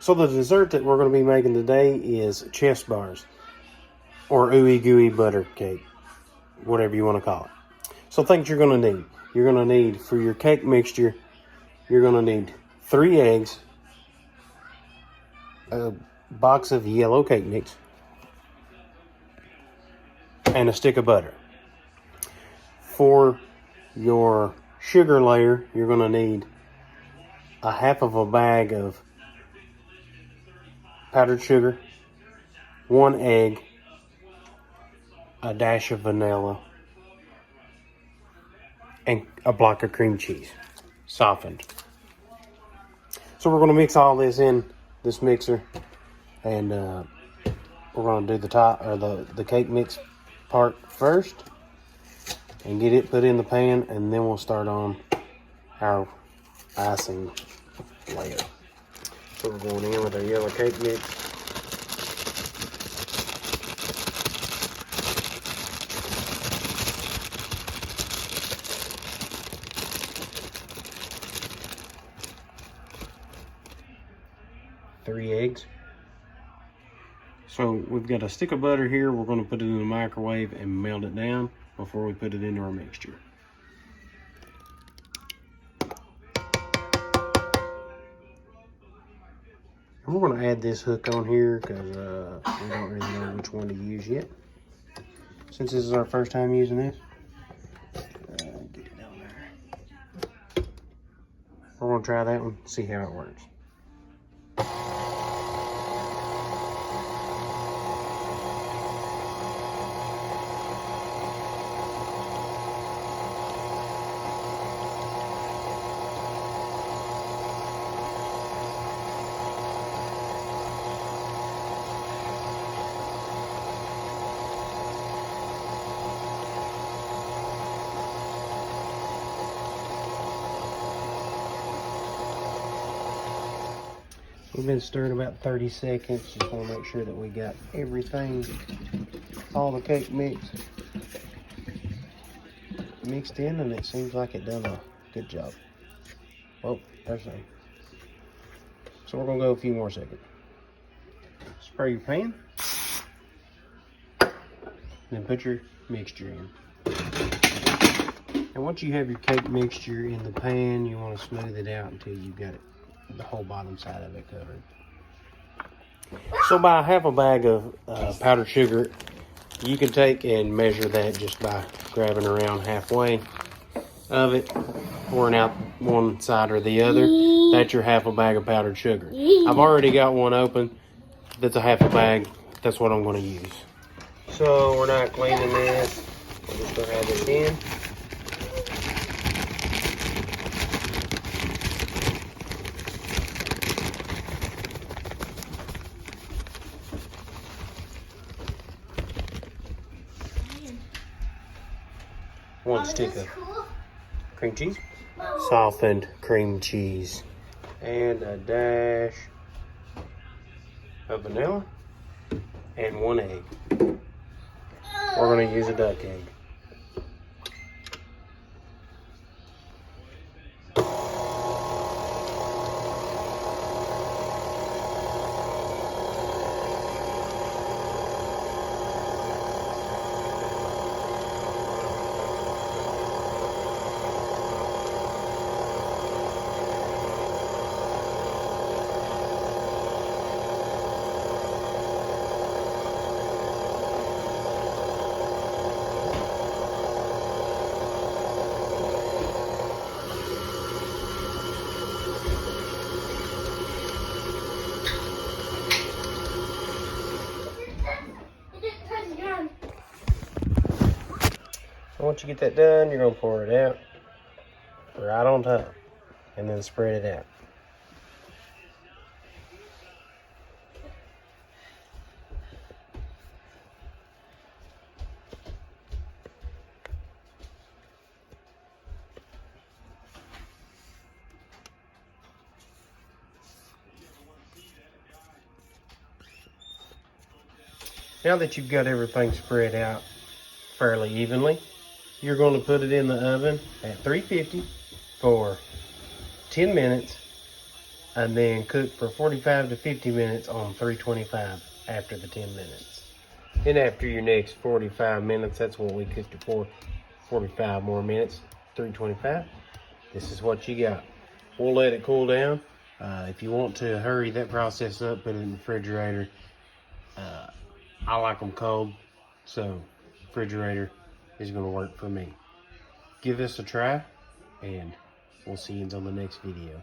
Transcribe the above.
So the dessert that we're going to be making today is chest bars, or ooey gooey butter cake, whatever you want to call it. So things you're going to need. You're going to need, for your cake mixture, you're going to need 3 eggs, a box of yellow cake mix, and a stick of butter. For your sugar layer, you're going to need a half of a bag of powdered sugar, 1 egg, a dash of vanilla, and a block of cream cheese, softened. So we're going to mix all this in this mixer, and we're going to do the top, or the cake mix part first, and get it put in the pan, and then we'll start on our icing layer. So we're going in with our yellow cake mix. Three eggs. So we've got a stick of butter here. We're going to put it in the microwave and melt it down before we put it into our mixture. And we're going to add this hook on here because we don't really know which one to use yet. Since this is our first time using this, get it down there. We're going to try that one, see how it works. We've been stirring about 30 seconds. Just want to make sure that we got everything, all the cake mixed in, and it seems like it done a good job. Oh, there's some. So we're gonna go a few more seconds. Spray your pan, and then put your mixture in. And once you have your cake mixture in the pan, you want to smooth it out until you've got it, the whole bottom side of it covered. So by half a bag of powdered sugar, you can take and measure that just by grabbing around halfway of it, pouring out one side or the other. That's your half a bag of powdered sugar. I've already got one open that's a half a bag. That's what I'm going to use. So we're not cleaning this. We're just going to add this in. One stick of cream cheese, softened cream cheese, and a dash of vanilla, and 1 egg. We're going to use a duck egg. Once you get that done, you're going to pour it out right on top and then spread it out. Now that you've got everything spread out fairly evenly, you're going to put it in the oven at 350 for 10 minutes and then cook for 45 to 50 minutes on 325 after the 10 minutes. And after your next 45 minutes, that's what we cooked it for, 45 more minutes, 325. This is what you got. We'll let it cool down. If you want to hurry that process up, put it in the refrigerator. I like them cold, so refrigerator is going to work for me. Give this a try, and we'll see you on the next video.